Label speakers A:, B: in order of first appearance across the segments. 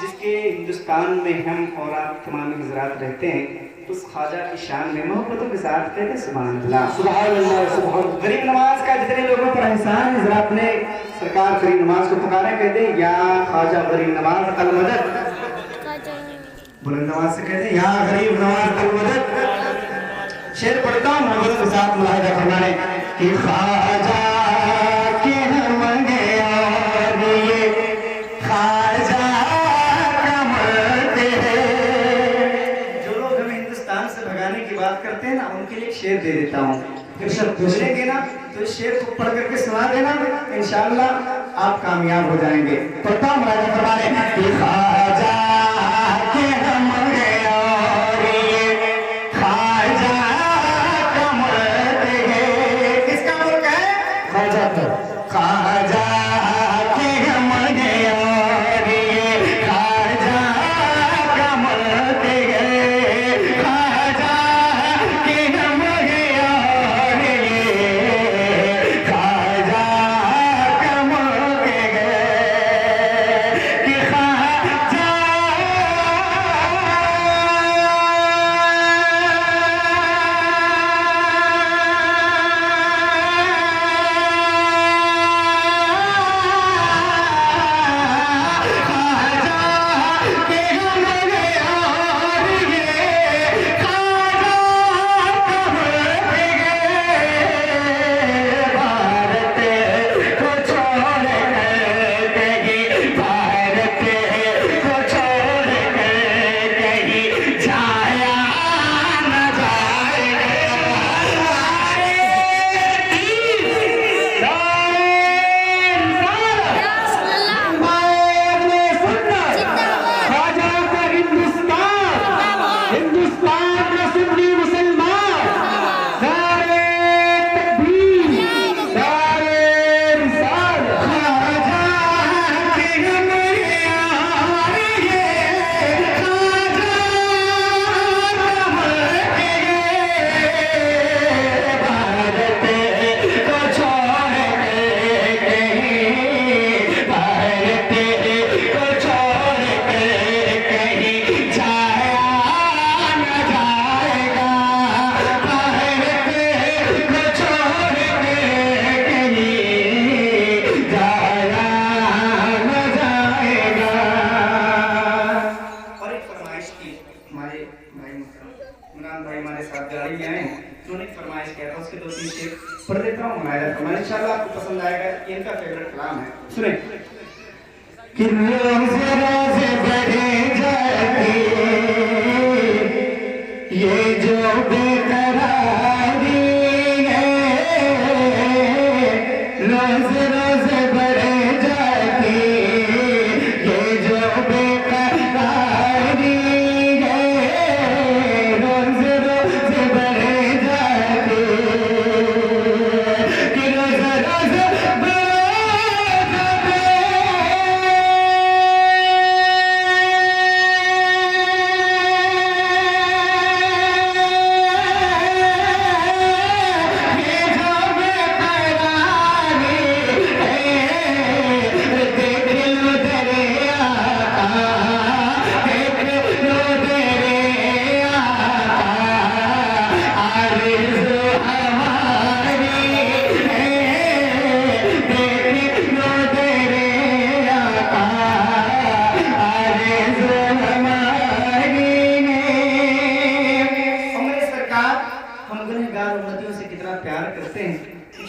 A: जिसके हिंदुस्तान में हम और आप तमाम हजरात रहते हैं, तो उस ख्वाजा की शान में मोहब्बतों के साथ कहते सुभान अल्लाह, सुभान अल्लाह, सुभान। गरीब नवाज का जितने लोगों पर एहसान है, हजरात ने सरकार गरीब नवाज को पुकारा, कहते या ख्वाजा गरीब नवाज अल मदद, बुलंद आवाज से कहते या गरीब नवाज अल मदद। शेर पढ़ता हूँ मोहब्बतों के साथ मुलाहिजा फरमाने कि ख्वाजा के हम गए और ये ख्वाजा बात करते हैं ना, उनके लिए शेर दे देता हूँ, फिर पूछेंगे ना तो इस शेर को पढ़ करके सुना देना, इंशाअल्लाह आप कामयाब हो जाएंगे। पढ़ता हूँ राजा फरमाने कि ख्वाजा के हम गए और ये ख्वाजा का मुल्क है। किसका मुल्क है? ख्वाजा का। ख्वाजा के हम गए और ये ख्वाजा का मुल्क है। इंशाअल्लाह आपको पसंद आएगा, इनका फेवरेट कलाम है, सुने। कि रोज रोज बढ़े जाती ये जो बेकरारी है, रोज रोज बढ़े जाती ये जो बेकरारी है, रोज रोज बढ़े जाती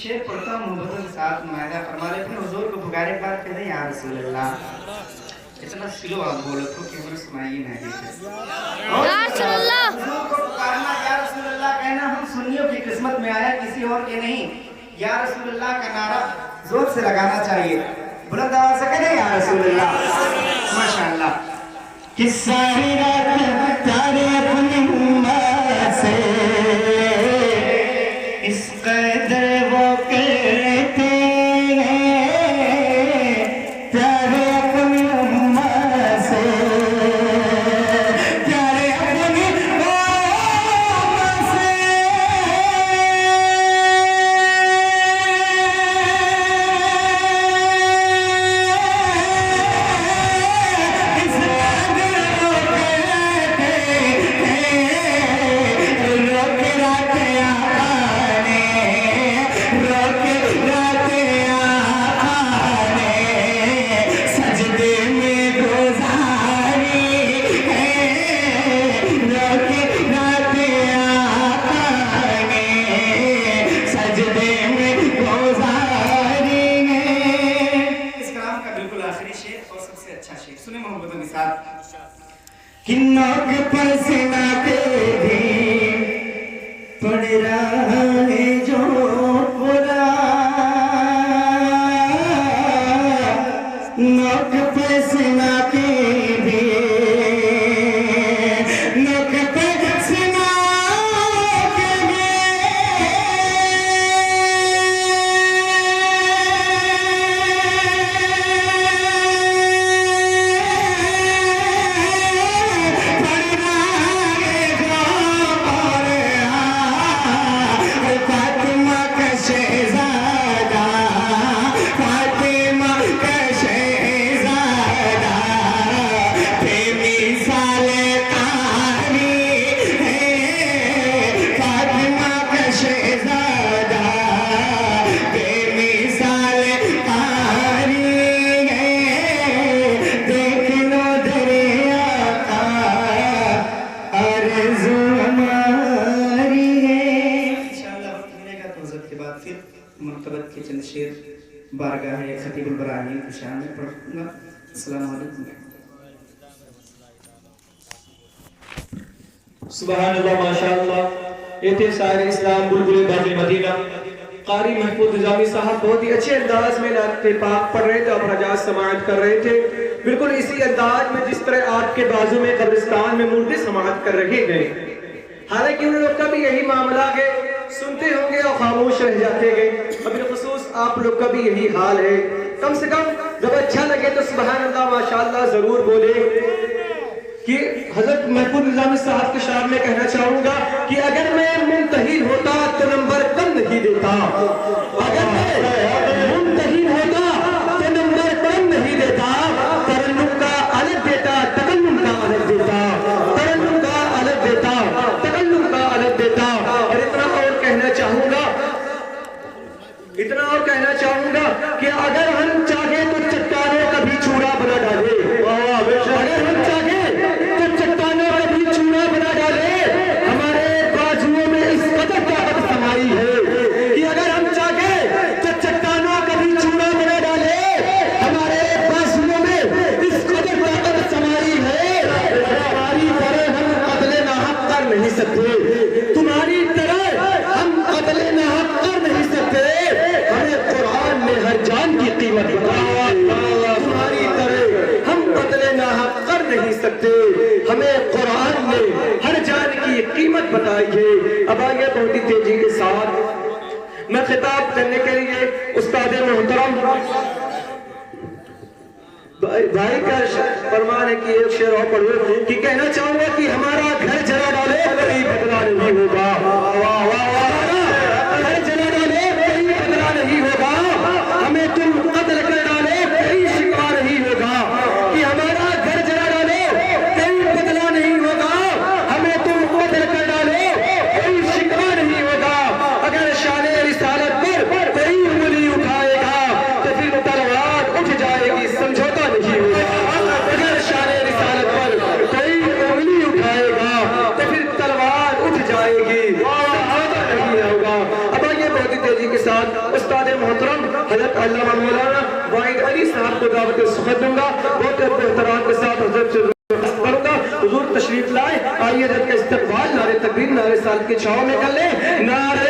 A: शेर पढ़ता हूँ मोहब्बतों के साथ मुआयदा फरमा ले। अपने हुजूर को पुकारे बार कहते या रसूल अल्लाह, इतना स्लो आप बोलो तो कि हमें सुनाई नहीं देती। या रसूल अल्लाह, हुजूर को पुकारना या रसूल अल्लाह कहना हम सुन्नियों की किस्मत में आया, किसी और के नहीं। या रसूल अल्लाह का नारा जोर से लगाना चाहिए, बुलंद आवाज से कहते या रसूल अल्लाह। माशाअल्लाह। कि सारी रात तारे अपनी उम्मत से इस कदर वो करते हैं, प्यारे अपनी उम्मत से, प्यारे अपनी उम्मत से। इस कि नोक पर सिना के भी पड़ रहा है जो पूरा, नोक पर सिना के भी, नोक पर सिना के भी मकतबत के चंद शेर बारगाह खतीबुल बराहीन की शान में पढ़ूंगा। अस्सलाम वालेकुम।
B: सुभान अल्लाह माशाअल्लाह। ये थे शायर इस्लाम बुलबुल बाग़ मदीना कारी महफूज निज़ामी साहब, बहुत ही अच्छे अंदाज में नात पाक पढ़ रहे थे और हजाज समाअत कर रहे थे, बिल्कुल इसी अंदाज में जिस तरह आपके बाजू में कब्रिस्तान में मुर्दे समाअत कर रहे गए। हालांकि उन लोग का भी यही मामला है, सुनते होंगे और खामोश रह जाते गए। अभी खुसूस आप लोग का भी यही हाल है। कम से कम जब अच्छा लगे तो सुभान अल्लाह माशाअल्लाह जरूर बोले। कि हजरत महफूज निज़ामी साहब के शार में कहना चाहूंगा कि अगर मैं मुंतहिन होता तो नंबर कम नहीं देता, अगर मैं मुंतहिन होता तो नंबर कम नहीं देता, तरन्नुम का अलग देता, तकल्लुम का अलग देता, तरन्नुम का अलग देता, तकल्लुम का अलग देता। और इतना और कहना चाहूंगा कि अगर हम चाहे तो चट्टानों का भी चूड़ा बना डाले, अगर हम चाहे तो चट्टानों का भी चूड़ा बना डाले। हमारे बाजुओं में इस कदर ताकत समाई है कि अगर हम चाहे तो चट्टानों का भी चूड़ा बना डाले। हमारे बाजुओं में इस कदर ताकत समाई है, तुम्हारी तरह हम कत्ले नाहक कर नहीं सकते, तुम्हारी तरह हम कत्ले नाहक कर नहीं सकते। हमें कुरान ने हर जान की कीमत बताई, तुम्हारी तरह हम कत्ले नाहक कर नहीं सकते। हमें कुरान ने हर जान की कीमत बताई है। अब आगे बहुत ही तेजी के साथ मैं खिताब करने के लिए उस्ताद मोहतरम भाई का फरमान है कि एक शेर और पढ़ो कि कहना चाहूंगा कि हमारा घर जला डाले कोई बदला नहीं होगा, घर जला डाले कोई बदला नहीं होगा, हमें तुम कत्ल कर डाले कोई शिकवा नहीं होगा। कि हमारा घर जला डाले कोई बदला नहीं होगा, हमें तुम कत्ल कर डाले कोई शिकवा नहीं होगा। अगर शान रिसालत पर कोई उंगली उठाएगा तो फिर तलवार उठ जाएगी, समझौता नहीं होगा। अगर शान रिसालत पर कोई उंगली उठाएगा तो फिर तलवार उठ जाएगी, समझौता नहीं होगा। अब आइए बहुत ही तेजी के साथ उस्ताद मोहतरम हज़रत अल्लामा मौलाना वाहिद अली साहब को दावत सुखद दूंगा। बहुत एहतराम के साथ हज़रत से करूंगा, हुजूर तशरीफ लाए। आइए हज़रत का इस्तकबाल नारे तकबीर नारे साल की छाव में कर ले। नारे